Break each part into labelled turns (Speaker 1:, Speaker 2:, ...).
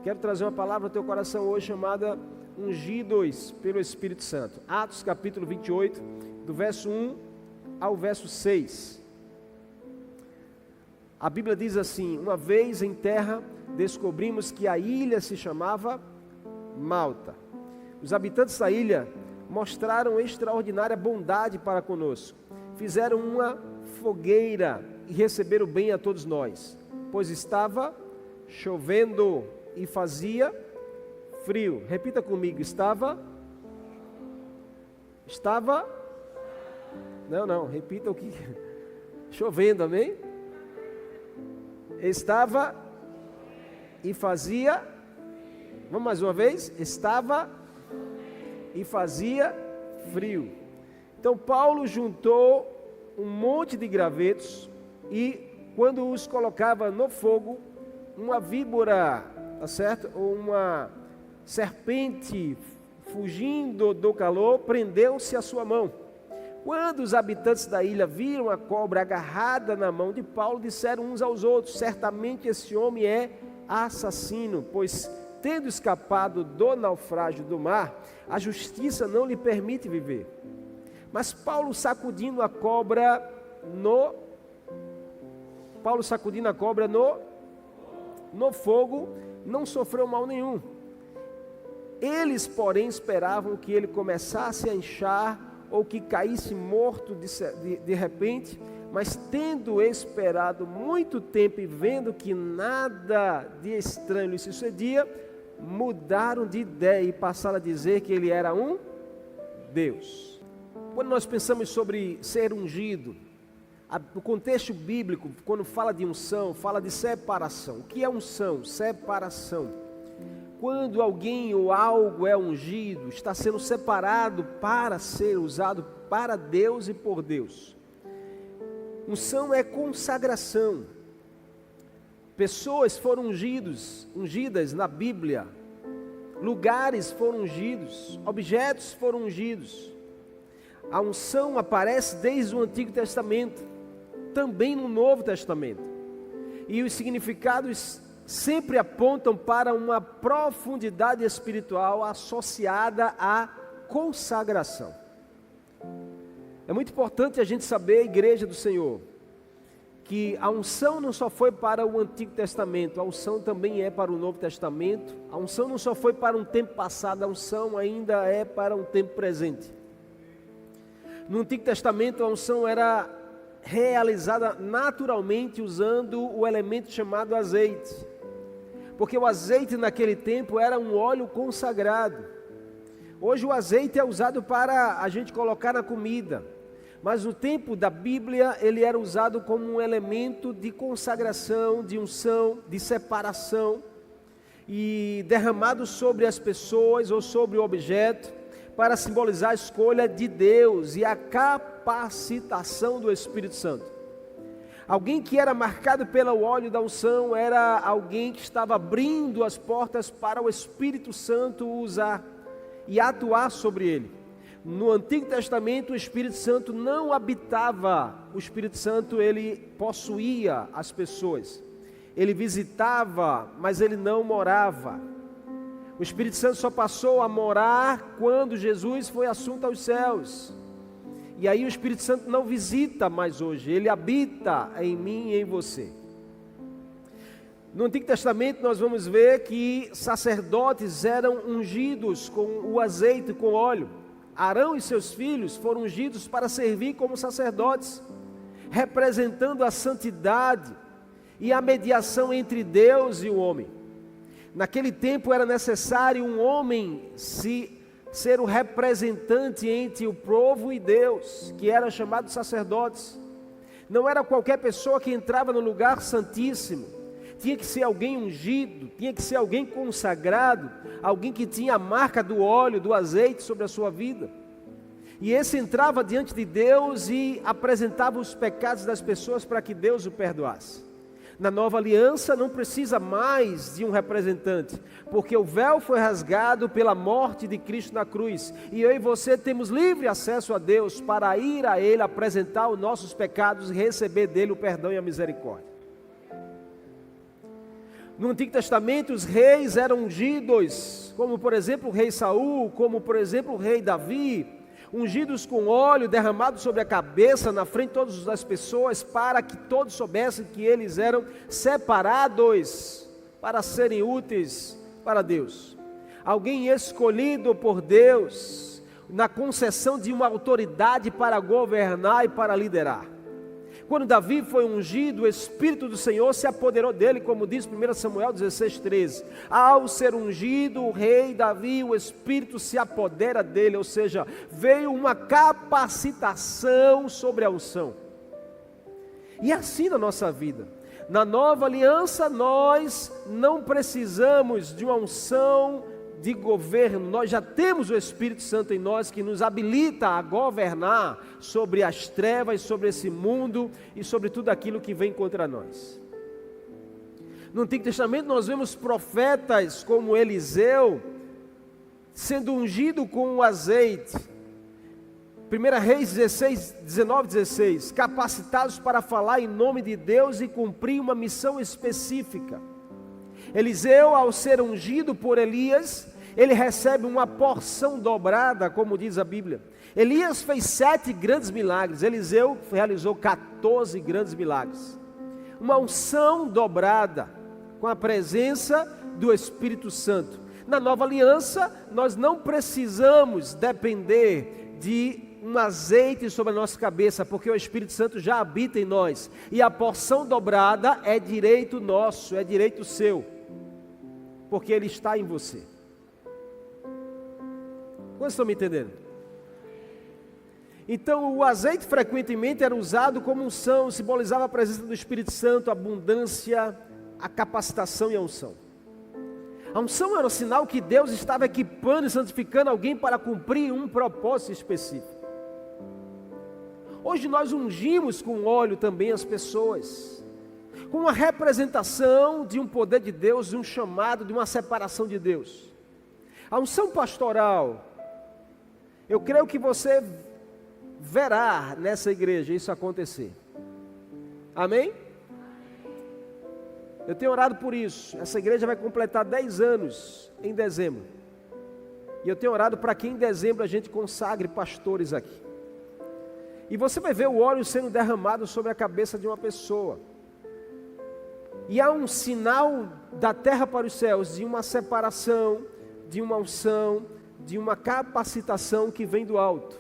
Speaker 1: Quero trazer uma palavra ao teu coração hoje chamada ungidos pelo Espírito Santo. Atos capítulo 28, do verso 1 ao verso 6. A Bíblia diz assim: uma vez em terra descobrimos que a ilha se chamava Malta. Os habitantes da ilha mostraram extraordinária bondade para conosco. Fizeram uma fogueira e receberam bem a todos nós, pois estava chovendo e fazia frio. Repita comigo: estava. Não, repita o que. Chovendo, amém? Estava e fazia. Vamos mais uma vez? Estava e fazia frio. Então Paulo juntou um monte de gravetos e quando os colocava no fogo, uma víbora, tá certo? Ou uma serpente fugindo do calor, prendeu-se à sua mão. Quando os habitantes da ilha viram a cobra agarrada na mão de Paulo, disseram uns aos outros: certamente esse homem é assassino, pois tendo escapado do naufrágio do mar, a justiça não lhe permite viver. Mas Paulo sacudindo a cobra no fogo, não sofreu mal nenhum. Eles, porém, esperavam que ele começasse a inchar ou que caísse morto de repente, mas tendo esperado muito tempo e vendo que nada de estranho lhe sucedia, mudaram de ideia e passaram a dizer que ele era um Deus. Quando nós pensamos sobre ser ungido, o contexto bíblico, quando fala de unção, fala de separação. O que é unção? Separação. Quando alguém ou algo é ungido, está sendo separado para ser usado para Deus e por Deus. Unção é consagração. Pessoas foram ungidas na Bíblia. Lugares foram ungidos, objetos foram ungidos. A unção aparece desde o Antigo Testamento, também no Novo Testamento. E os significados sempre apontam para uma profundidade espiritual associada à consagração. É muito importante a gente saber, igreja do Senhor, que a unção não só foi para o Antigo Testamento, a unção também é para o Novo Testamento. A unção não só foi para um tempo passado, a unção ainda é para um tempo presente. No Antigo Testamento, a unção era realizada naturalmente usando o elemento chamado azeite. Porque o azeite naquele tempo era um óleo consagrado. Hoje o azeite é usado para a gente colocar na comida. Mas no tempo da Bíblia, ele era usado como um elemento de consagração, de unção, de separação. E derramado sobre as pessoas ou sobre o objeto, para simbolizar a escolha de Deus e a capacitação do Espírito Santo. Alguém que era marcado pelo óleo da unção era alguém que estava abrindo as portas para o Espírito Santo usar e atuar sobre ele. No Antigo Testamento, o Espírito Santo não habitava, o Espírito Santo ele possuía as pessoas. Ele visitava, mas ele não morava. O Espírito Santo só passou a morar quando Jesus foi assunto aos céus. E aí o Espírito Santo não visita mais hoje, ele habita em mim e em você. No Antigo Testamento nós vamos ver que sacerdotes eram ungidos com o azeite, com óleo. Arão e seus filhos foram ungidos para servir como sacerdotes, representando a santidade e a mediação entre Deus e o homem. Naquele tempo era necessário um homem ser o representante entre o povo e Deus, que era chamado de sacerdotes. Não era qualquer pessoa que entrava no lugar santíssimo. Tinha que ser alguém ungido, tinha que ser alguém consagrado, alguém que tinha a marca do óleo, do azeite sobre a sua vida. E esse entrava diante de Deus e apresentava os pecados das pessoas para que Deus o perdoasse. Na nova aliança não precisa mais de um representante, porque o véu foi rasgado pela morte de Cristo na cruz, e eu e você temos livre acesso a Deus para ir a Ele, apresentar os nossos pecados e receber dele o perdão e a misericórdia. No Antigo Testamento, os reis eram ungidos, como por exemplo o rei Saul, como por exemplo o rei Davi, ungidos com óleo derramado sobre a cabeça, na frente de todas as pessoas, para que todos soubessem que eles eram separados para serem úteis para Deus. Alguém escolhido por Deus, na concessão de uma autoridade para governar e para liderar. Quando Davi foi ungido, o Espírito do Senhor se apoderou dele, como diz 1 Samuel 16:13. Ao ser ungido, o rei Davi, o Espírito se apodera dele, ou seja, veio uma capacitação sobre a unção. E assim na nossa vida. Na nova aliança, nós não precisamos de uma unção de governo, nós já temos o Espírito Santo em nós que nos habilita a governar sobre as trevas, sobre esse mundo e sobre tudo aquilo que vem contra nós. No Antigo Testamento nós vemos profetas como Eliseu sendo ungido com o azeite. 1 Reis 19:16, capacitados para falar em nome de Deus e cumprir uma missão específica. Eliseu, ao ser ungido por Elias, ele recebe uma porção dobrada, como diz a Bíblia. Elias fez 7 grandes milagres, Eliseu realizou 14 grandes milagres. Uma unção dobrada, com a presença do Espírito Santo. Na nova aliança, nós não precisamos depender de um azeite sobre a nossa cabeça, porque o Espírito Santo já habita em nós. E a porção dobrada é direito nosso, é direito seu. Porque Ele está em você. Vocês estão me entendendo? Então o azeite frequentemente era usado como unção, simbolizava a presença do Espírito Santo, a abundância, a capacitação e a unção. A unção era um sinal que Deus estava equipando e santificando alguém para cumprir um propósito específico. Hoje nós ungimos com óleo também as pessoas, com uma representação de um poder de Deus, de um chamado, de uma separação de Deus. A unção pastoral, eu creio que você verá nessa igreja isso acontecer. Amém? Eu tenho orado por isso. Essa igreja vai completar 10 anos em dezembro. E eu tenho orado para que em dezembro a gente consagre pastores aqui. E você vai ver o óleo sendo derramado sobre a cabeça de uma pessoa. E há um sinal da terra para os céus, de uma separação, de uma unção, de uma capacitação que vem do alto.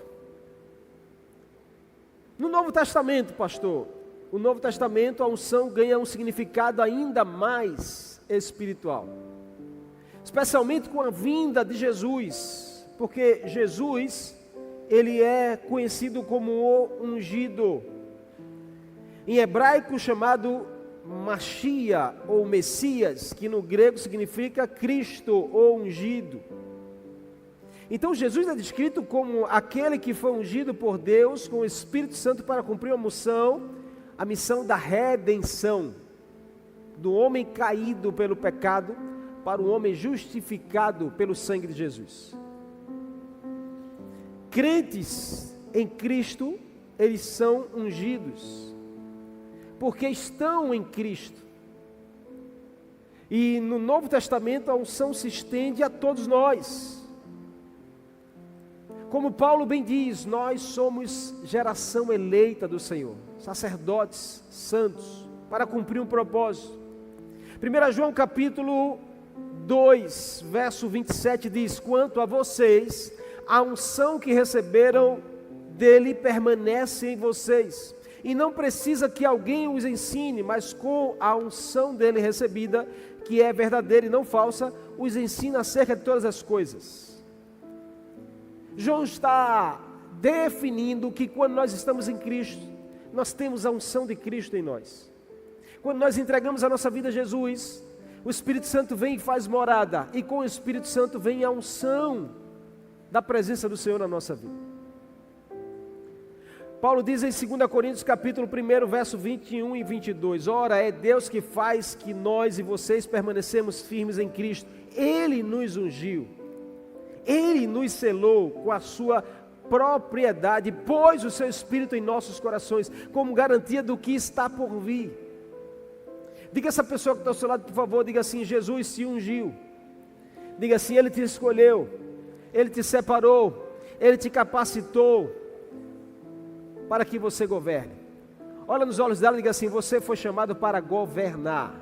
Speaker 1: No Novo Testamento, pastor, o Novo Testamento, a unção ganha um significado ainda mais espiritual. Especialmente com a vinda de Jesus, porque Jesus, Ele é conhecido como o ungido. Em hebraico chamado Machia ou Messias, que no grego significa Cristo ou ungido. Então Jesus é descrito como aquele que foi ungido por Deus com o Espírito Santo para cumprir a missão da redenção do homem caído pelo pecado para o homem justificado pelo sangue de Jesus. Crentes em Cristo, eles são ungidos, porque estão em Cristo. E no Novo Testamento a unção se estende a todos nós. Como Paulo bem diz, nós somos geração eleita do Senhor, sacerdotes santos, para cumprir um propósito. 1 João capítulo 2, verso 27 diz: quanto a vocês, a unção que receberam dele permanece em vocês, e não precisa que alguém os ensine, mas com a unção dele recebida, que é verdadeira e não falsa, os ensina acerca de todas as coisas. João está definindo que quando nós estamos em Cristo, nós temos a unção de Cristo em nós. Quando nós entregamos a nossa vida a Jesus, o Espírito Santo vem e faz morada, e com o Espírito Santo vem a unção da presença do Senhor na nossa vida. Paulo diz em 2 Coríntios capítulo 1, verso 21 e 22, ora, é Deus que faz que nós e vocês permanecemos firmes em Cristo. Ele nos ungiu, Ele nos selou com a sua propriedade, pôs o seu Espírito em nossos corações, como garantia do que está por vir. Diga a essa pessoa que está ao seu lado, por favor, diga assim: Jesus se ungiu. Diga assim: Ele te escolheu, Ele te separou, Ele te capacitou para que você governe. Olha nos olhos dela e diga assim: você foi chamado para governar.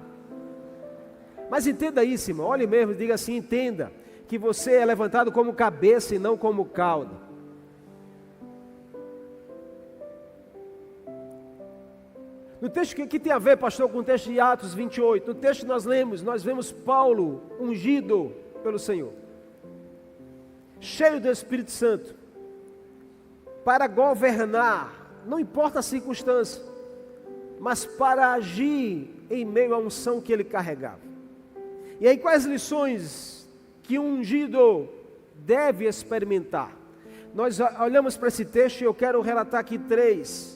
Speaker 1: Mas entenda isso, irmão, olhe mesmo e diga assim: entenda que você é levantado como cabeça e não como cauda. No texto que tem a ver, pastor, com o texto de Atos 28, no texto que nós vemos Paulo ungido pelo Senhor, cheio do Espírito Santo, para governar, não importa a circunstância, mas para agir em meio à unção que ele carregava. E aí, quais lições que um ungido deve experimentar? Nós olhamos para esse texto e eu quero relatar aqui 3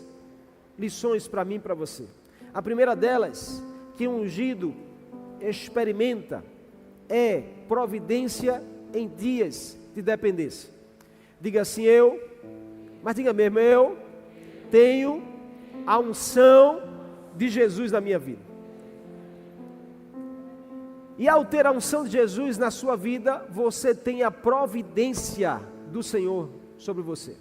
Speaker 1: lições para mim e para você. A primeira delas, que um ungido experimenta, é providência em dias de dependência. Diga assim: mas diga mesmo, eu tenho a unção de Jesus na minha vida. E ao ter a unção de Jesus na sua vida, você tem a providência do Senhor sobre você.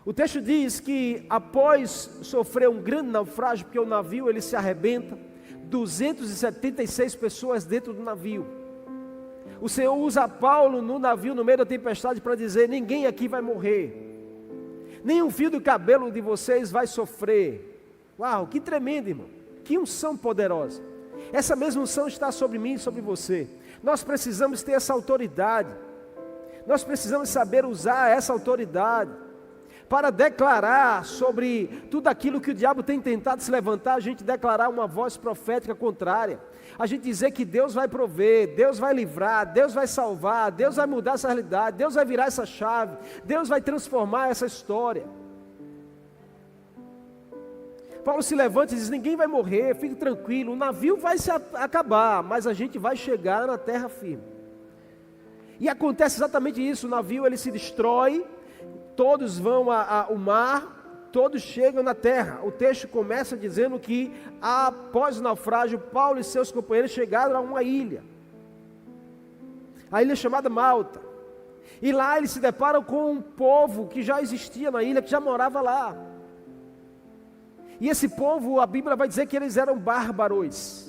Speaker 1: O texto diz que após sofrer um grande naufrágio, porque o navio ele se arrebenta, 276 pessoas dentro do navio. O Senhor usa Paulo no navio, no meio da tempestade, para dizer: ninguém aqui vai morrer, nenhum fio do cabelo de vocês vai sofrer. Uau, que tremendo, irmão, que unção poderosa. Essa mesma unção está sobre mim e sobre você. Nós precisamos ter essa autoridade, nós precisamos saber usar essa autoridade para declarar sobre tudo aquilo que o diabo tem tentado se levantar. A gente declarar uma voz profética contrária, a gente dizer que Deus vai prover, Deus vai livrar, Deus vai salvar, Deus vai mudar essa realidade, Deus vai virar essa chave, Deus vai transformar essa história. Paulo se levanta e diz: ninguém vai morrer, fique tranquilo, o navio vai se acabar, mas a gente vai chegar na terra firme. E acontece exatamente isso, o navio ele se destrói, todos vão ao mar, todos chegam na terra. O texto começa dizendo que após o naufrágio, Paulo e seus companheiros chegaram a uma ilha, a ilha chamada Malta, e lá eles se deparam com um povo que já existia na ilha, que já morava lá. E esse povo, a Bíblia vai dizer que eles eram bárbaros.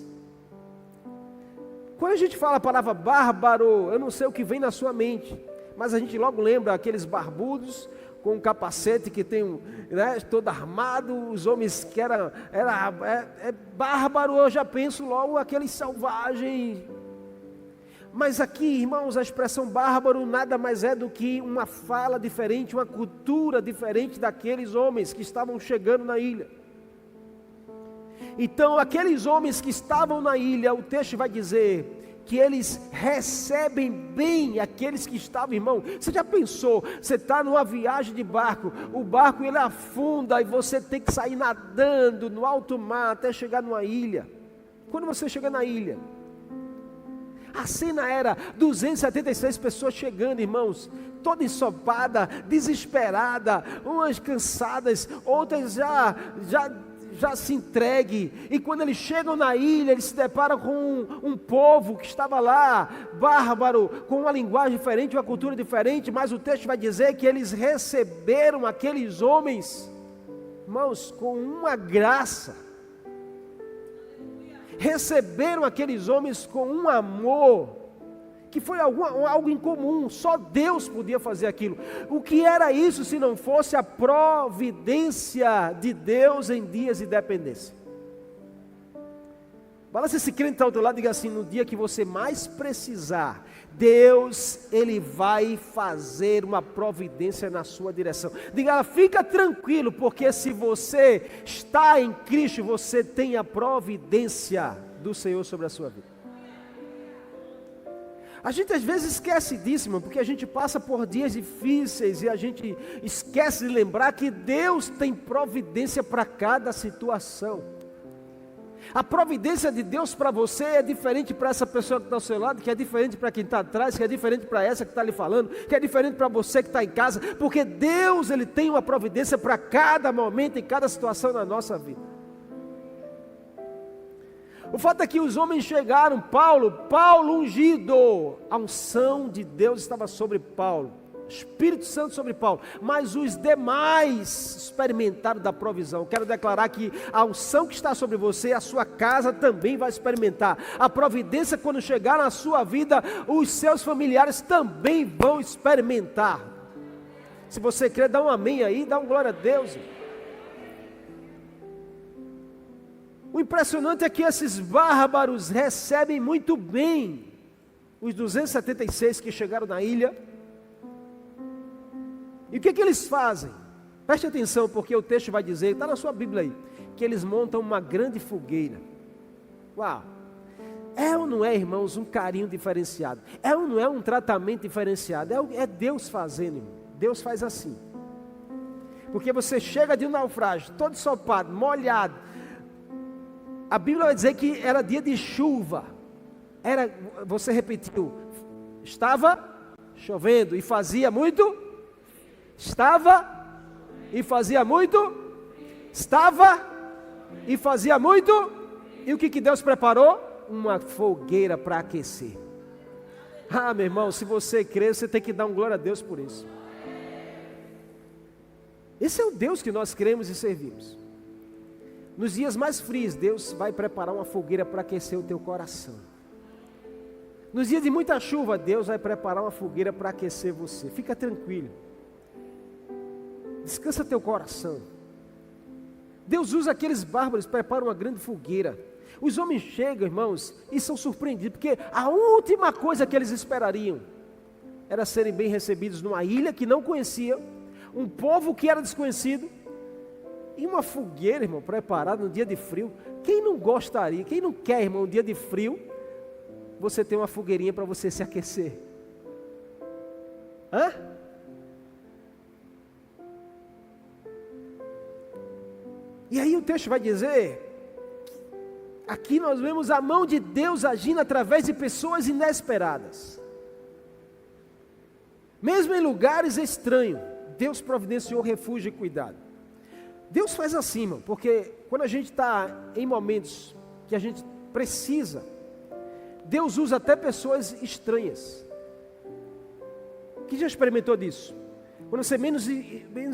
Speaker 1: Quando a gente fala a palavra bárbaro, eu não sei o que vem na sua mente, mas a gente logo lembra aqueles barbudos com um capacete que tem, né, todo armado, os homens que era bárbaro, eu já penso logo aqueles selvagens. Mas aqui, irmãos, a expressão bárbaro nada mais é do que uma fala diferente, uma cultura diferente daqueles homens que estavam chegando na ilha. Então, aqueles homens que estavam na ilha, o texto vai dizer que eles recebem bem aqueles que estavam, irmão. Você já pensou, você está numa viagem de barco, o barco ele afunda e você tem que sair nadando no alto mar até chegar numa ilha. Quando você chega na ilha, a cena era 276 pessoas chegando, irmãos, toda ensopada, desesperada, umas cansadas, outras já se entregue. E quando eles chegam na ilha, eles se deparam com um povo que estava lá, bárbaro, com uma linguagem diferente, uma cultura diferente, mas o texto vai dizer que eles receberam aqueles homens, irmãos, com uma graça, receberam aqueles homens com um amor, que foi algo incomum, só Deus podia fazer aquilo. O que era isso se não fosse a providência de Deus em dias de dependência? Balança esse crente que está ao teu lado e diga assim: no dia que você mais precisar, Deus, Ele vai fazer uma providência na sua direção. Diga: fica tranquilo, porque se você está em Cristo, você tem a providência do Senhor sobre a sua vida. A gente às vezes esquece disso, irmão, porque a gente passa por dias difíceis e a gente esquece de lembrar que Deus tem providência para cada situação. A providência de Deus para você é diferente para essa pessoa que está ao seu lado, que é diferente para quem está atrás, que é diferente para essa que está lhe falando, que é diferente para você que está em casa, porque Deus Ele tem uma providência para cada momento e cada situação na nossa vida. O fato é que os homens chegaram, Paulo ungido, a unção de Deus estava sobre Paulo, Espírito Santo sobre Paulo, mas os demais experimentaram da provisão. Quero declarar que a unção que está sobre você, a sua casa também vai experimentar. A providência, quando chegar na sua vida, os seus familiares também vão experimentar. Se você crê, dá um amém aí, dá um glória a Deus. O impressionante é que esses bárbaros recebem muito bem os 276 que chegaram na ilha. E o que eles fazem? Preste atenção, porque o texto vai dizer, está na sua Bíblia aí, que eles montam uma grande fogueira. Uau! É ou não é, irmãos, um carinho diferenciado? É ou não é um tratamento diferenciado? É Deus fazendo, irmão. Deus faz assim. Porque você chega de um naufrágio, todo ensopado, molhado. A Bíblia vai dizer que era dia de chuva. Você repetiu, estava chovendo e fazia muito. Estava e fazia muito. Estava e fazia muito. E o que Deus preparou? Uma fogueira para aquecer. Ah, meu irmão, se você crê, você tem que dar glória a Deus por isso. Esse é o Deus que nós cremos e servimos. Nos dias mais frios, Deus vai preparar uma fogueira para aquecer o teu coração. Nos dias de muita chuva, Deus vai preparar uma fogueira para aquecer você. Fica tranquilo. Descansa teu coração. Deus usa aqueles bárbaros, prepara uma grande fogueira. Os homens chegam, irmãos, e são surpreendidos, porque a última coisa que eles esperariam era serem bem recebidos numa ilha que não conheciam, um povo que era desconhecido, e uma fogueira, irmão, preparada no dia de frio. Quem não gostaria, quem não quer, irmão, um dia de frio, você tem uma fogueirinha para você se aquecer? Hã? E aí o texto vai dizer, aqui nós vemos a mão de Deus agindo através de pessoas inesperadas. Mesmo em lugares estranhos, Deus providenciou refúgio e cuidado. Deus faz assim, irmão, porque quando a gente está em momentos que a gente precisa, Deus usa até pessoas estranhas. Quem já experimentou disso? Quando você menos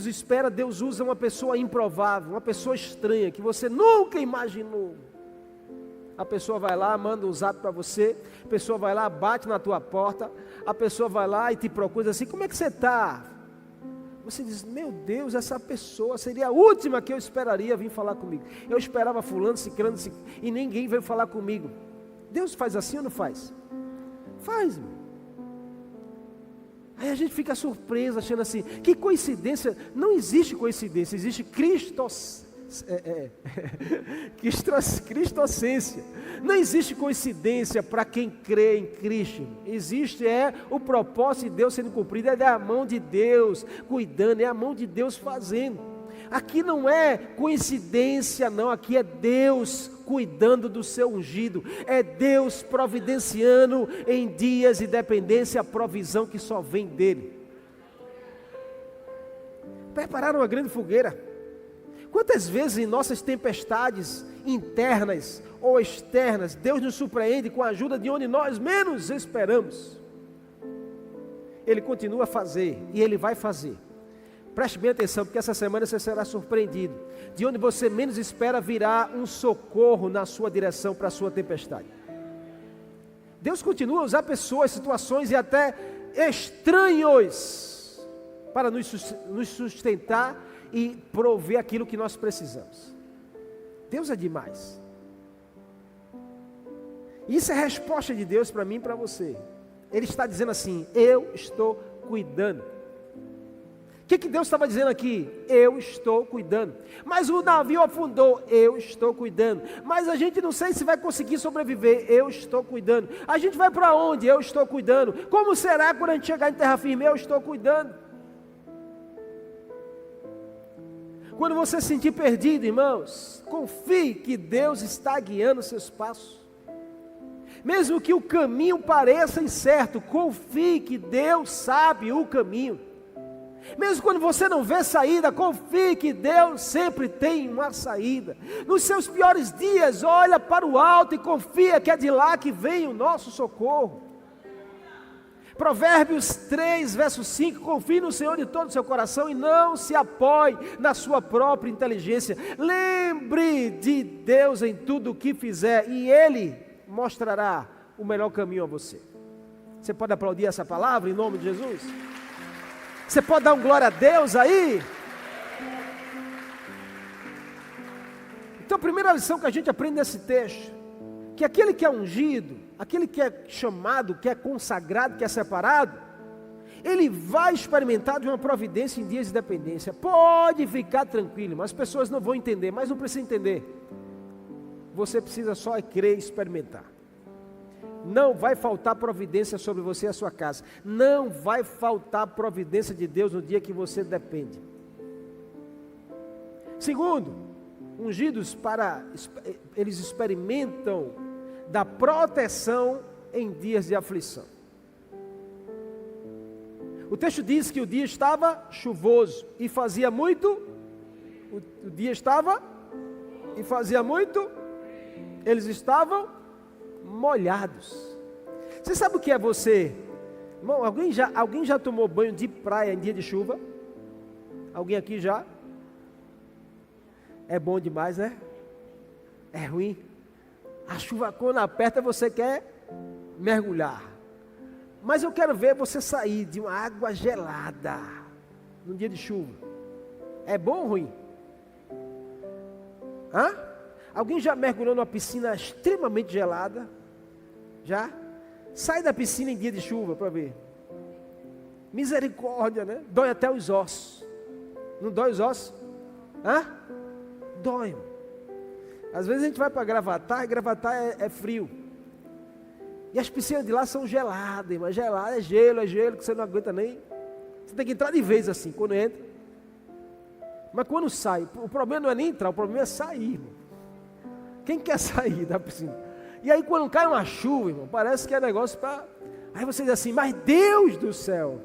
Speaker 1: espera, Deus usa uma pessoa improvável, uma pessoa estranha, que você nunca imaginou. A pessoa vai lá, manda um zap para você, a pessoa vai lá, bate na tua porta, a pessoa vai lá e te procura assim, como é que você está? Você diz, meu Deus, essa pessoa seria a última que eu esperaria vir falar comigo. Eu esperava fulano, ciclano, e ninguém veio falar comigo. Deus faz assim ou não faz? Faz, irmão. Aí a gente fica surpreso, achando assim, que coincidência. Não existe coincidência, existe cristocência. Não existe coincidência para quem crê em Cristo. Existe o propósito de Deus sendo cumprido, é a mão de Deus cuidando, é a mão de Deus fazendo. Aqui não é coincidência não, aqui é Deus cuidando do seu ungido, é Deus providenciando em dias de dependência a provisão que só vem dele. Prepararam uma grande fogueira. Quantas vezes em nossas tempestades internas ou externas, Deus nos surpreende com a ajuda de onde nós menos esperamos. Ele continua a fazer e Ele vai fazer. Preste bem atenção, porque essa semana você será surpreendido. De onde você menos espera virá um socorro na sua direção para a sua tempestade. Deus continua a usar pessoas, situações e até estranhos para nos sustentar e prover aquilo que nós precisamos. Deus é demais. Isso é a resposta de Deus para mim e para você. Ele está dizendo assim, eu estou cuidando. O que Deus estava dizendo aqui? Eu estou cuidando. Mas o navio afundou, eu estou cuidando. Mas a gente não sei se vai conseguir sobreviver, eu estou cuidando. A gente vai para onde? Eu estou cuidando. Como será quando a gente chegar em terra firme? Eu estou cuidando. Quando você se sentir perdido, irmãos, confie que Deus está guiando seus passos. Mesmo que o caminho pareça incerto, confie que Deus sabe o caminho. Mesmo quando você não vê saída, confie que Deus sempre tem uma saída. Nos seus piores dias, olha para o alto e confia que é de lá que vem o nosso socorro. Provérbios 3, verso 5, confie no Senhor de todo o seu coração e não se apoie na sua própria inteligência. Lembre de Deus em tudo o que fizer e Ele mostrará o melhor caminho a você. Você pode aplaudir essa palavra em nome de Jesus? Você pode dar um glória a Deus aí? Então a primeira lição que a gente aprende nesse texto, que aquele que é ungido, aquele que é chamado, que é consagrado, que é separado, ele vai experimentar de uma providência em dias de dependência. Pode ficar tranquilo, mas as pessoas não vão entender, mas não precisa entender. Você precisa só crer e experimentar. Não vai faltar providência sobre você e a sua casa. Não vai faltar providência de Deus no dia que você depende. Segundo, ungidos eles experimentam da proteção em dias de aflição. O texto diz que o dia estava chuvoso e fazia muito. O dia estava e fazia muito. Eles estavam molhados. Você sabe o que é você? Irmão, alguém já tomou banho de praia em dia de chuva? Alguém aqui já? É bom demais, né? É ruim. A chuva quando aperta você quer mergulhar. Mas eu quero ver você sair de uma água gelada num dia de chuva. É bom ou ruim? Hã? Alguém já mergulhou numa piscina extremamente gelada? Já? Sai da piscina em dia de chuva para ver. Misericórdia, né? Dói até os ossos. Não dói os ossos? Hã? Dói. Às vezes a gente vai para Gravatar, e Gravatar é frio. E as piscinas de lá são geladas, mas gelado é gelo, que você não aguenta nem. Você tem que entrar de vez assim, quando entra. Mas quando sai, o problema não é nem entrar, o problema é sair, irmão. Quem quer sair da piscina? E aí quando cai uma chuva, irmão, parece que é negócio para... Aí você diz assim, mas Deus do céu.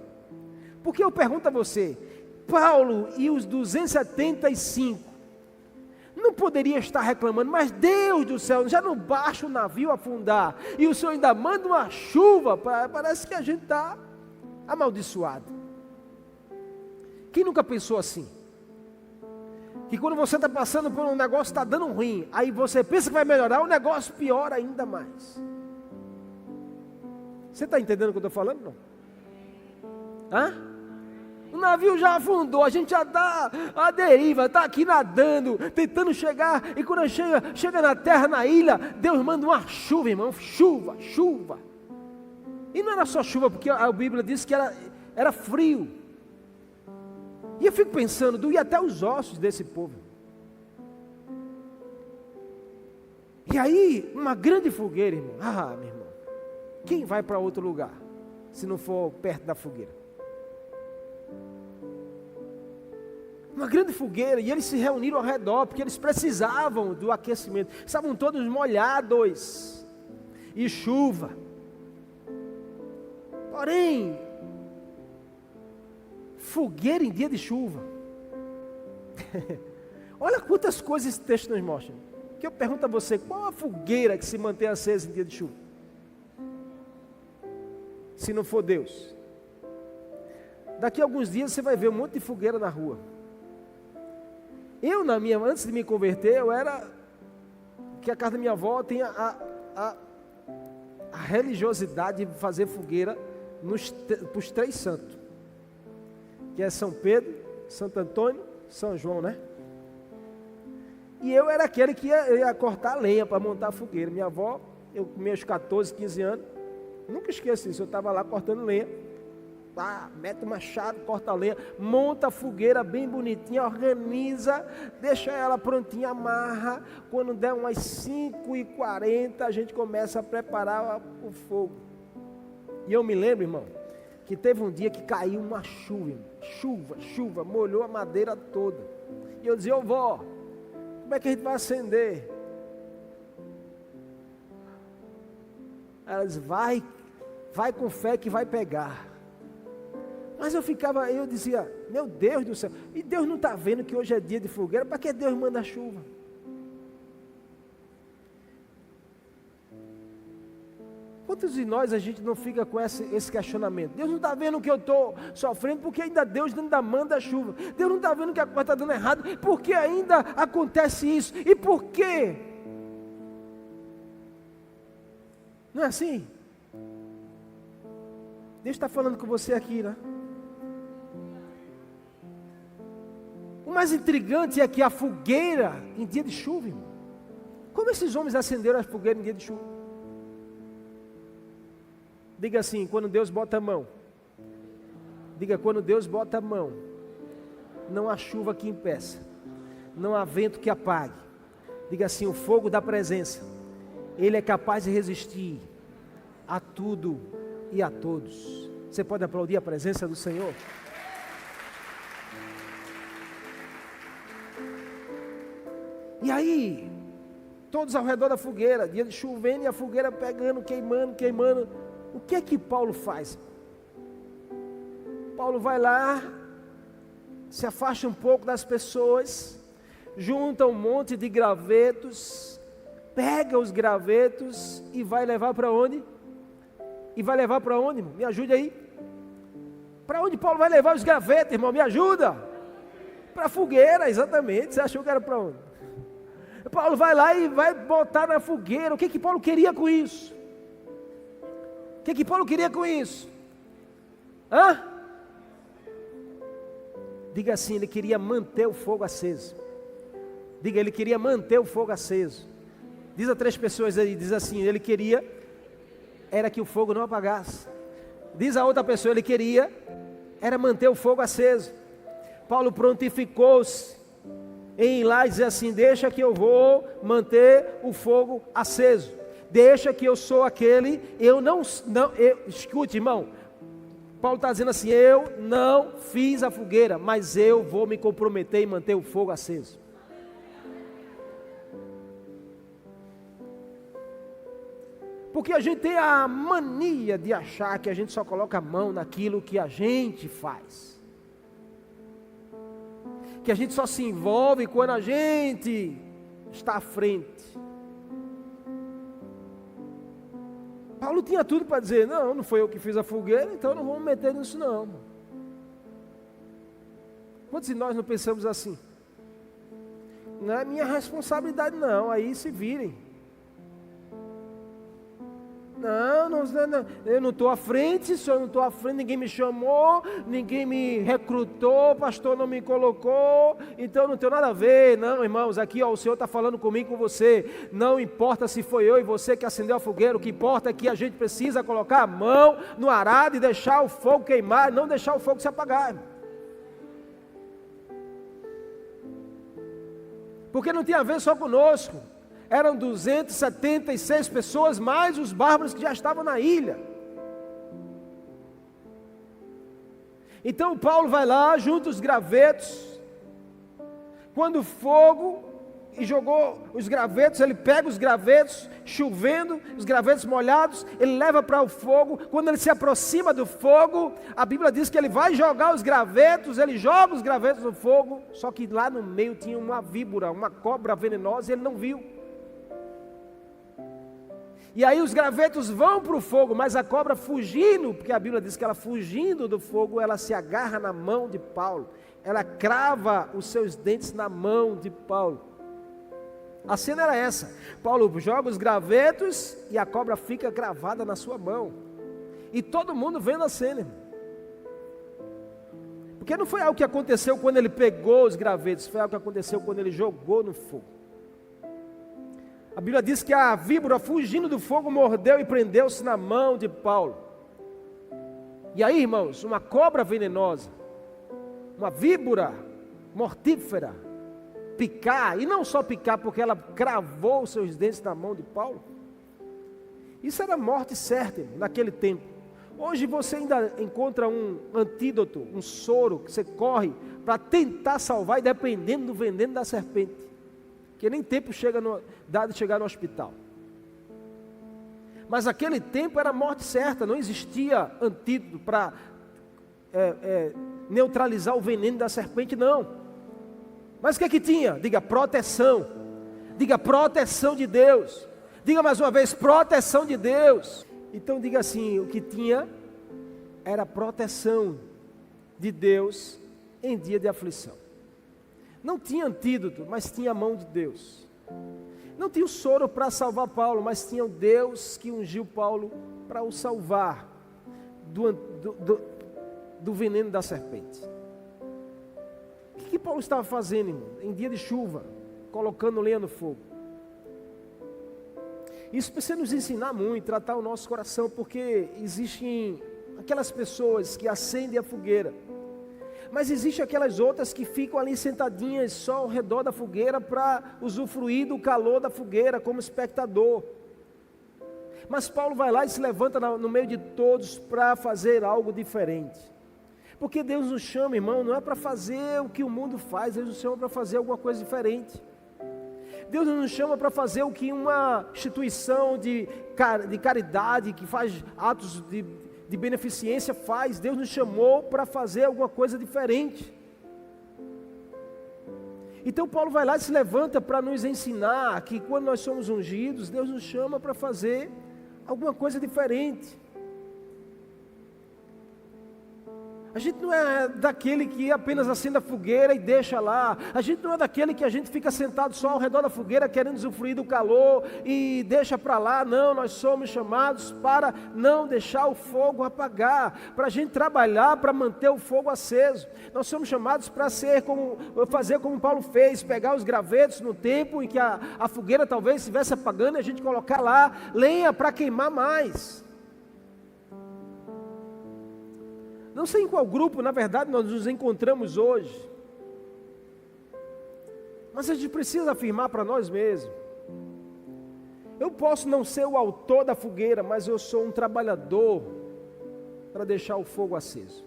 Speaker 1: Porque eu pergunto a você, Paulo e os 275, não poderia estar reclamando, mas Deus do céu, já não basta o navio afundar, e o Senhor ainda manda uma chuva, parece que a gente está amaldiçoado. Quem nunca pensou assim? Que quando você está passando por um negócio, está dando ruim, aí você pensa que vai melhorar, o negócio piora ainda mais. Você está entendendo o que eu estou falando? Não? Hã? O navio já afundou, a gente já está à deriva, está aqui nadando, tentando chegar, e quando chega na terra, na ilha, Deus manda uma chuva, irmão, chuva. E não era só chuva, porque a Bíblia diz que era frio. E eu fico pensando, doía até os ossos desse povo. E aí, uma grande fogueira, irmão. Ah, meu irmão, quem vai para outro lugar, se não for perto da fogueira? Uma grande fogueira, e eles se reuniram ao redor, porque eles precisavam do aquecimento. Estavam todos molhados, e chuva. Porém, fogueira em dia de chuva. Olha quantas coisas esse texto nos mostra. Que eu pergunto a você, qual a fogueira que se mantém acesa em dia de chuva? Se não for Deus. Daqui a alguns dias você vai ver um monte de fogueira na rua. Eu, antes de me converter, eu era, que a casa da minha avó tem a religiosidade de fazer fogueira para os 3 santos, que é São Pedro, Santo Antônio, São João, né? E eu era aquele que ia cortar lenha para montar a fogueira. Minha avó, eu com meus 14, 15 anos, nunca esqueço isso, eu estava lá cortando lenha. Mete o machado, corta a lenha, monta a fogueira bem bonitinha, organiza, deixa ela prontinha, amarra. Quando der umas 5h40, a gente começa a preparar o fogo. E eu me lembro, irmão, que teve um dia que caiu uma chuva, molhou a madeira toda. E eu dizia, vó, como é que a gente vai acender? Ela disse, vai com fé que vai pegar. Mas eu dizia, meu Deus do céu, e Deus não está vendo que hoje é dia de fogueira? Para que Deus manda chuva? Quantos de nós a gente não fica com esse questionamento? Deus não está vendo que eu estou sofrendo, porque ainda Deus ainda manda chuva. Deus não está vendo que a coisa está dando errado, porque ainda acontece isso. E por quê? Não é assim? Deus está falando com você aqui, né? O mais intrigante é que a fogueira em dia de chuva, irmão. Como esses homens acenderam a fogueira em dia de chuva? Diga assim, quando Deus bota a mão. Diga, quando Deus bota a mão, não há chuva que impeça, não há vento que apague. Diga assim, o fogo da presença, ele é capaz de resistir a tudo e a todos. Você pode aplaudir a presença do Senhor? E aí, todos ao redor da fogueira, dia de chovendo e a fogueira pegando, queimando. O que é que Paulo faz? Paulo vai lá, se afasta um pouco das pessoas, junta um monte de gravetos, pega os gravetos e vai levar para onde? Me ajude aí. Para onde Paulo vai levar os gravetos, irmão? Me ajuda. Para a fogueira, exatamente. Você achou que era para onde? Paulo vai lá e vai botar na fogueira. O que Paulo queria com isso? O que Paulo queria com isso? Diga assim, ele queria manter o fogo aceso. Diga, ele queria manter o fogo aceso. Diz a 3 pessoas aí, diz assim, ele queria, era que o fogo não apagasse. Diz a outra pessoa, ele queria, era manter o fogo aceso. Paulo prontificou-se em ir lá e dizer assim, deixa que eu vou manter o fogo aceso. Deixa que eu sou aquele, escute, irmão, Paulo está dizendo assim, eu não fiz a fogueira, mas eu vou me comprometer em manter o fogo aceso. Porque a gente tem a mania de achar que a gente só coloca a mão naquilo que a gente faz. Que a gente só se envolve quando a gente está à frente. Paulo tinha tudo para dizer, não foi eu que fiz a fogueira, então não vamos meter nisso não. Quantos de nós não pensamos assim? Não é minha responsabilidade não, aí se virem. Não, eu não estou à frente, se eu não estou à frente, ninguém me chamou, ninguém me recrutou, o pastor não me colocou, então não tenho nada a ver. Não, irmãos, aqui o Senhor está falando comigo, com você, não importa se foi eu e você que acendeu a fogueira, o que importa é que a gente precisa colocar a mão no arado e deixar o fogo queimar, não deixar o fogo se apagar. Porque não tem a ver só conosco. Eram 276 pessoas, mais os bárbaros que já estavam na ilha. Então Paulo vai lá, junta os gravetos. Quando o fogo, e jogou os gravetos, ele pega os gravetos, chovendo, os gravetos molhados, ele leva para o fogo. Quando ele se aproxima do fogo, a Bíblia diz que ele vai jogar os gravetos, ele joga os gravetos no fogo, só que lá no meio tinha uma víbora, uma cobra venenosa, e ele não viu. E aí os gravetos vão para o fogo, mas a cobra fugindo, porque a Bíblia diz que ela fugindo do fogo, ela se agarra na mão de Paulo. Ela crava os seus dentes na mão de Paulo. A cena era essa. Paulo joga os gravetos e a cobra fica cravada na sua mão. E todo mundo vendo a cena. Porque não foi algo que aconteceu quando ele pegou os gravetos, foi algo que aconteceu quando ele jogou no fogo. A Bíblia diz que a víbora, fugindo do fogo, mordeu e prendeu-se na mão de Paulo. E aí, irmãos, uma cobra venenosa, uma víbora mortífera, picar, e não só picar, porque ela cravou os seus dentes na mão de Paulo. Isso era morte certa, irmão, naquele tempo. Hoje você ainda encontra um antídoto, um soro, que você corre para tentar salvar, e dependendo do veneno da serpente. Que nem tempo dá de chegar no hospital. Mas naquele tempo era morte certa, não existia antídoto para neutralizar o veneno da serpente, não. Mas o que é que tinha? Diga proteção. Diga proteção de Deus. Diga mais uma vez, proteção de Deus. Então diga assim, o que tinha era proteção de Deus em dia de aflição. Não tinha antídoto, mas tinha a mão de Deus. Não tinha o soro para salvar Paulo, mas tinha o Deus que ungiu Paulo para o salvar do veneno da serpente. O que Paulo estava fazendo, irmão? Em dia de chuva, colocando lenha no fogo. Isso precisa nos ensinar muito, tratar o nosso coração, porque existem aquelas pessoas que acendem a fogueira, mas existem aquelas outras que ficam ali sentadinhas só ao redor da fogueira para usufruir do calor da fogueira como espectador. Mas Paulo vai lá e se levanta no meio de todos para fazer algo diferente. Porque Deus nos chama, irmão, não é para fazer o que o mundo faz, Deus nos chama para fazer alguma coisa diferente. Deus não nos chama para fazer o que uma instituição de caridade, que faz atos de beneficência faz. Deus nos chamou para fazer alguma coisa diferente. Então Paulo vai lá e se levanta para nos ensinar que quando nós somos ungidos, Deus nos chama para fazer alguma coisa diferente. A gente não é daquele que apenas acende a fogueira e deixa lá. A gente não é daquele que a gente fica sentado só ao redor da fogueira querendo usufruir do calor e deixa para lá. Não, nós somos chamados para não deixar o fogo apagar, para a gente trabalhar para manter o fogo aceso. Nós somos chamados para fazer como Paulo fez, pegar os gravetos no tempo em que a fogueira talvez estivesse apagando e a gente colocar lá lenha para queimar mais. Não sei em qual grupo, na verdade, nós nos encontramos hoje. Mas a gente precisa afirmar para nós mesmos. Eu posso não ser o autor da fogueira, mas eu sou um trabalhador para deixar o fogo aceso.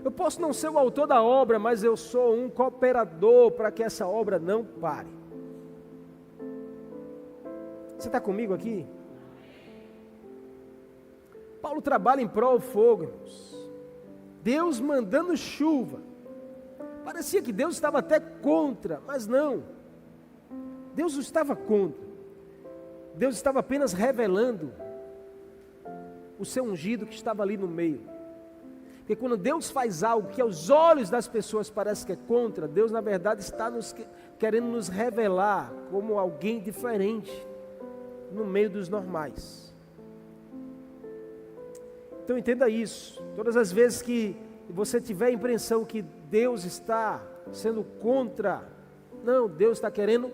Speaker 1: Eu posso não ser o autor da obra, mas eu sou um cooperador para que essa obra não pare. Você está comigo aqui? Paulo trabalha em prol do fogo, irmãos. Deus mandando chuva. Parecia que Deus estava até contra, mas não. Deus não estava contra. Deus estava apenas revelando o seu ungido que estava ali no meio. Porque quando Deus faz algo que aos olhos das pessoas parece que é contra, Deus na verdade está querendo nos revelar como alguém diferente no meio dos normais. Então entenda isso. Todas as vezes que você tiver a impressão que Deus está sendo contra, não, Deus está querendo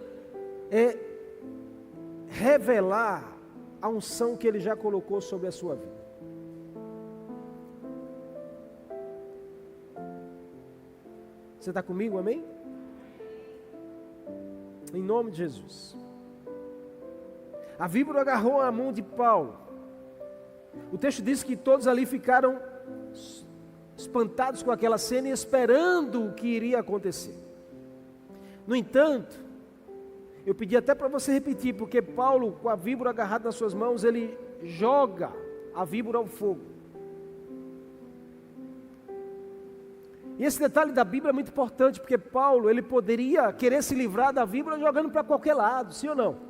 Speaker 1: revelar a unção que Ele já colocou sobre a sua vida. Você está comigo, amém? Em nome de Jesus. A víbora agarrou a mão de Paulo. O texto diz que todos ali ficaram espantados com aquela cena e esperando o que iria acontecer. No entanto, eu pedi até para você repetir, porque Paulo, com a víbora agarrada nas suas mãos, ele joga a víbora ao fogo. E esse detalhe da Bíblia é muito importante, porque Paulo, ele poderia querer se livrar da víbora jogando para qualquer lado, sim ou não?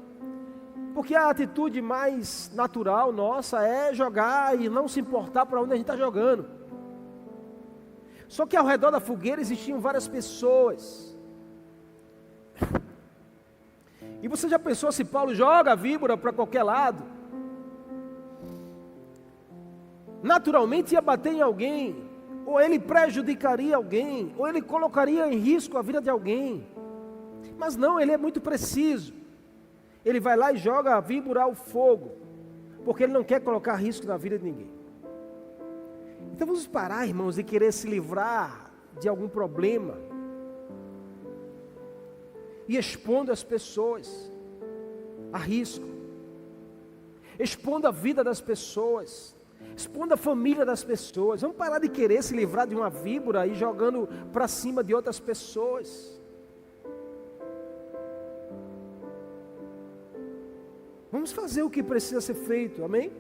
Speaker 1: Porque a atitude mais natural nossa é jogar e não se importar para onde a gente está jogando. Só que ao redor da fogueira existiam várias pessoas. E você já pensou se Paulo joga a víbora para qualquer lado? Naturalmente ia bater em alguém, ou ele prejudicaria alguém, ou ele colocaria em risco a vida de alguém. Mas não, ele é muito preciso. Ele vai lá e joga a víbora ao fogo, porque ele não quer colocar risco na vida de ninguém. Então vamos parar, irmãos, de querer se livrar de algum problema e expondo as pessoas a risco, expondo a vida das pessoas, expondo a família das pessoas. Vamos parar de querer se livrar de uma víbora e jogando para cima de outras pessoas. Vamos fazer o que precisa ser feito, amém?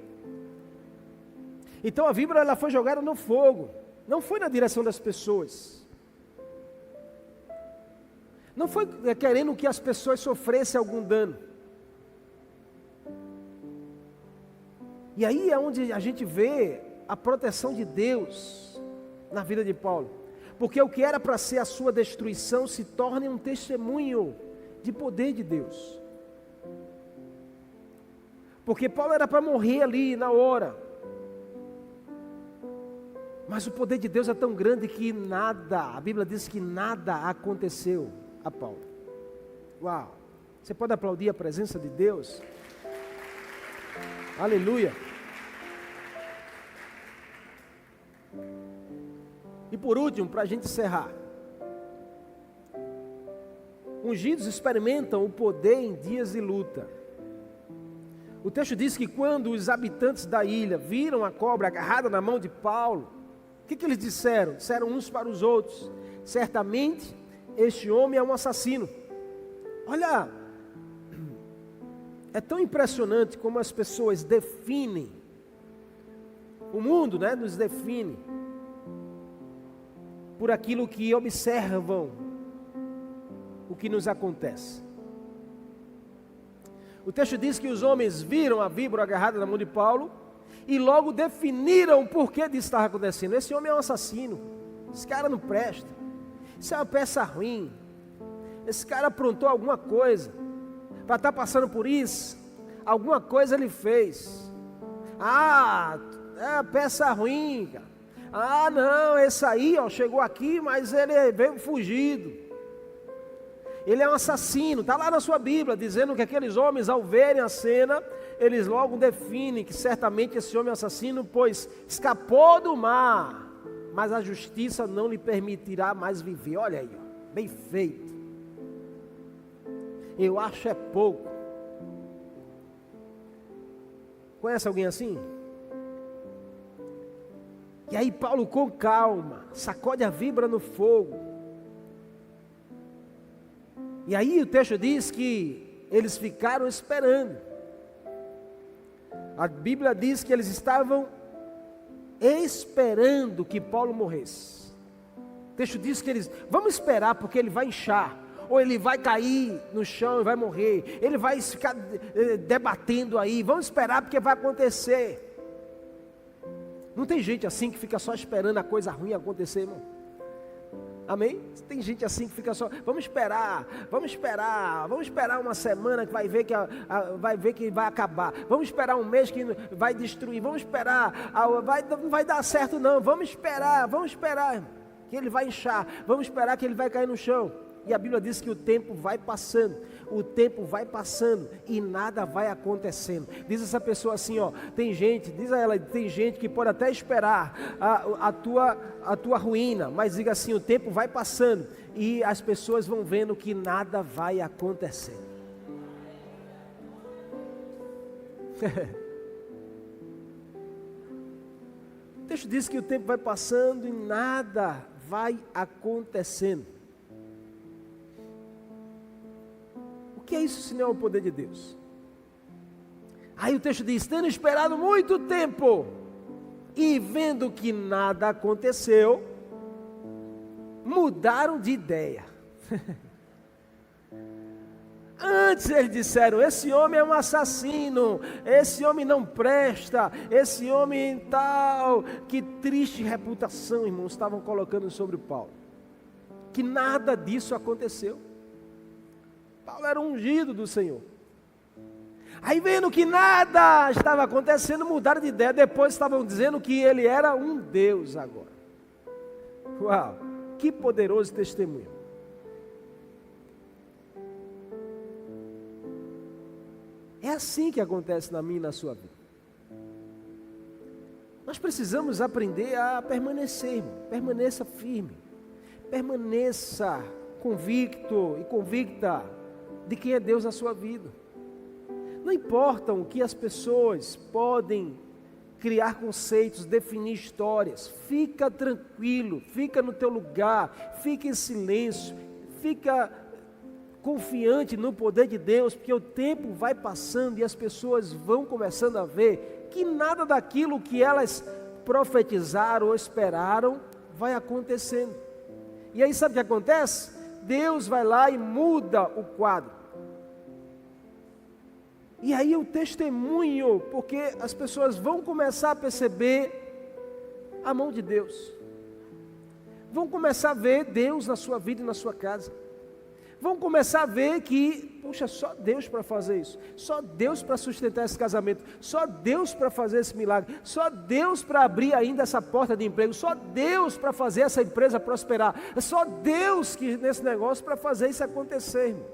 Speaker 1: Então a víbora ela foi jogada no fogo, não foi na direção das pessoas. Não foi querendo que as pessoas sofressem algum dano. E aí é onde a gente vê a proteção de Deus na vida de Paulo. Porque o que era para ser a sua destruição se torna um testemunho de poder de Deus. Porque Paulo era para morrer ali na hora. Mas o poder de Deus é tão grande que nada, a Bíblia diz que nada aconteceu a Paulo. Uau! Você pode aplaudir a presença de Deus? Aleluia! E por último, para a gente encerrar, ungidos experimentam o poder em dias de luta. O texto diz que quando os habitantes da ilha viram a cobra agarrada na mão de Paulo, o que eles disseram? Disseram uns para os outros: certamente este homem é um assassino. Olha, é tão impressionante como as pessoas definem, o mundo, nos define por aquilo que observam o que nos acontece. O texto diz que os homens viram a víbora agarrada na mão de Paulo e logo definiram o porquê disso estava acontecendo. Esse homem é um assassino, esse cara não presta, isso é uma peça ruim, esse cara aprontou alguma coisa, para estar passando por isso, alguma coisa ele fez. É peça ruim, cara. Não, esse aí chegou aqui, mas ele veio fugido. Ele é um assassino, está lá na sua Bíblia, dizendo que aqueles homens, ao verem a cena, eles logo definem que certamente esse homem é assassino, pois escapou do mar, mas a justiça não lhe permitirá mais viver. Olha aí, bem feito. Eu acho é pouco. Conhece alguém assim? E aí Paulo, com calma, sacode a víbora no fogo. E aí o texto diz que eles ficaram esperando. A Bíblia diz que eles estavam esperando que Paulo morresse. O texto diz que eles, vamos esperar porque ele vai inchar, ou ele vai cair no chão e vai morrer, ele vai ficar debatendo aí, vamos esperar porque vai acontecer. Não tem gente assim que fica só esperando a coisa ruim acontecer, irmão? Amém? Tem gente assim que fica só, vamos esperar uma semana que vai ver que vai acabar, vamos esperar um mês que vai destruir, vamos esperar, não vai dar certo não, vamos esperar que ele vai inchar, vamos esperar que ele vai cair no chão. E a Bíblia diz que o tempo vai passando e nada vai acontecendo. Diz essa pessoa assim, diz a ela, tem gente que pode até esperar a tua ruína, mas diga assim, o tempo vai passando e as pessoas vão vendo que nada vai acontecendo. O texto diz que o tempo vai passando e nada vai acontecendo. O que é isso se não é o poder de Deus? Aí o texto diz, tendo esperado muito tempo e vendo que nada aconteceu, mudaram de ideia. Antes eles disseram, esse homem é um assassino, esse homem não presta, esse homem tal. Que triste reputação, irmãos, estavam colocando sobre Paulo. Que nada disso aconteceu. Paulo era ungido do Senhor. Aí vendo que nada estava acontecendo, mudaram de ideia. Depois estavam dizendo que ele era um Deus agora. Uau, que poderoso testemunho. É assim que acontece na minha e na sua vida. Nós precisamos aprender a permanecer, irmão. Permaneça firme. Permaneça convicto e convicta de quem é Deus na sua vida. Não importa o que as pessoas podem criar conceitos, definir histórias, fica tranquilo, fica no teu lugar, fica em silêncio, fica confiante no poder de Deus, porque o tempo vai passando e as pessoas vão começando a ver que nada daquilo que elas profetizaram ou esperaram, vai acontecendo. E aí sabe o que acontece? Deus vai lá e muda o quadro. E aí o testemunho, porque as pessoas vão começar a perceber a mão de Deus. Vão começar a ver Deus na sua vida e na sua casa. Vão começar a ver que, puxa, só Deus para fazer isso. Só Deus para sustentar esse casamento. Só Deus para fazer esse milagre. Só Deus para abrir ainda essa porta de emprego. Só Deus para fazer essa empresa prosperar. É só Deus que nesse negócio para fazer isso acontecer, irmão.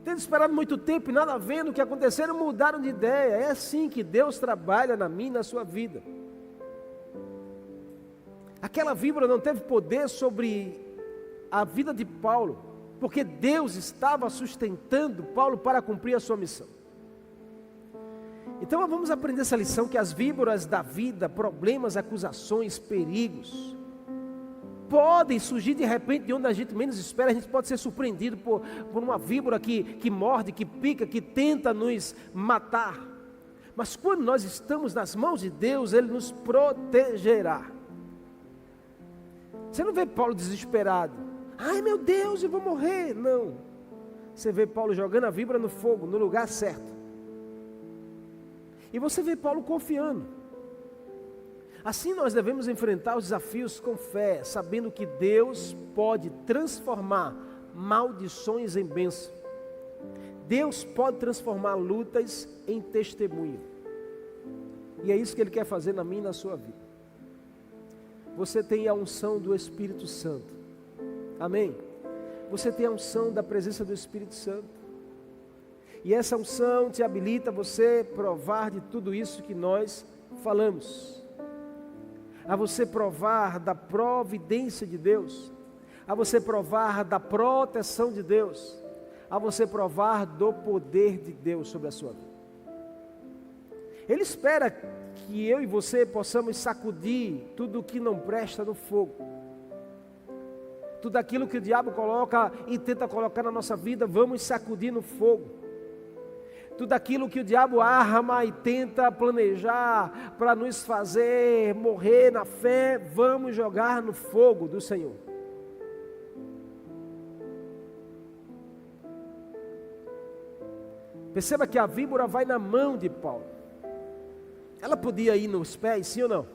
Speaker 1: Tendo esperado muito tempo e nada vendo o que aconteceram, mudaram de ideia. É assim que Deus trabalha na minha e na sua vida. Aquela víbora não teve poder sobre a vida de Paulo, porque Deus estava sustentando Paulo para cumprir a sua missão. Então vamos aprender essa lição, que as víboras da vida, problemas, acusações, perigos, podem surgir de repente de onde a gente menos espera. A gente pode ser surpreendido por uma víbora que morde, que pica, que tenta nos matar. Mas quando nós estamos nas mãos de Deus, Ele nos protegerá. Você não vê Paulo desesperado. Ai meu Deus, eu vou morrer. Não. Você vê Paulo jogando a víbora no fogo, no lugar certo. E você vê Paulo confiando. Assim nós devemos enfrentar os desafios com fé, sabendo que Deus pode transformar maldições em bênção. Deus pode transformar lutas em testemunho. E é isso que Ele quer fazer na minha e na sua vida. Você tem a unção do Espírito Santo. Amém? Você tem a unção da presença do Espírito Santo. E essa unção te habilita a você provar de tudo isso que nós falamos. A você provar da providência de Deus. A você provar da proteção de Deus. A você provar do poder de Deus sobre a sua vida. Ele espera que eu e você possamos sacudir tudo o que não presta no fogo. Tudo aquilo que o diabo coloca e tenta colocar na nossa vida, vamos sacudir no fogo. Tudo aquilo que o diabo arma e tenta planejar para nos fazer morrer na fé, vamos jogar no fogo do Senhor. Perceba que a víbora vai na mão de Paulo. Ela podia ir nos pés, sim ou não?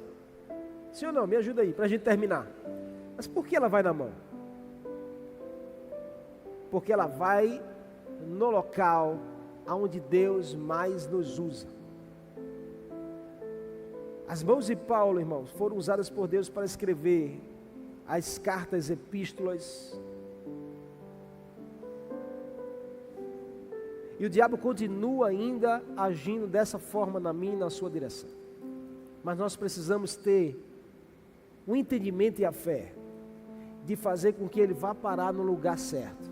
Speaker 1: Sim ou não? Me ajuda aí, para a gente terminar. Mas por que ela vai na mão? Porque ela vai no local onde Deus mais nos usa. As mãos de Paulo, irmãos, foram usadas por Deus para escrever as cartas, epístolas. E o diabo continua ainda agindo dessa forma na minha e na sua direção. Mas nós precisamos ter o entendimento e a fé de fazer com que ele vá parar no lugar certo.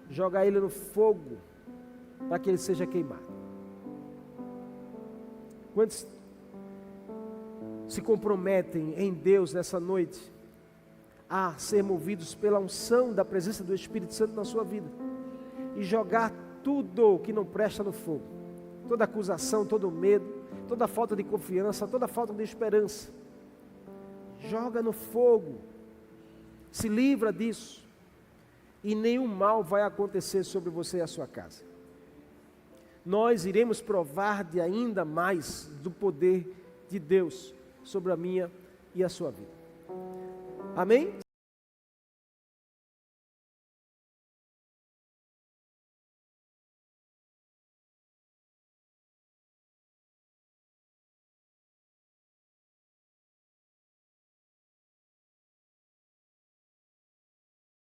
Speaker 1: Jogar ele no fogo para que ele seja queimado. Quantos se comprometem em Deus nessa noite a ser movidos pela unção da presença do Espírito Santo na sua vida e jogar tudo que não presta no fogo, toda acusação, todo medo, toda falta de confiança, toda falta de esperança, joga no fogo, se livra disso, e nenhum mal vai acontecer sobre você e a sua casa. Nós iremos provar de ainda mais do poder de Deus sobre a minha e a sua vida. Amém?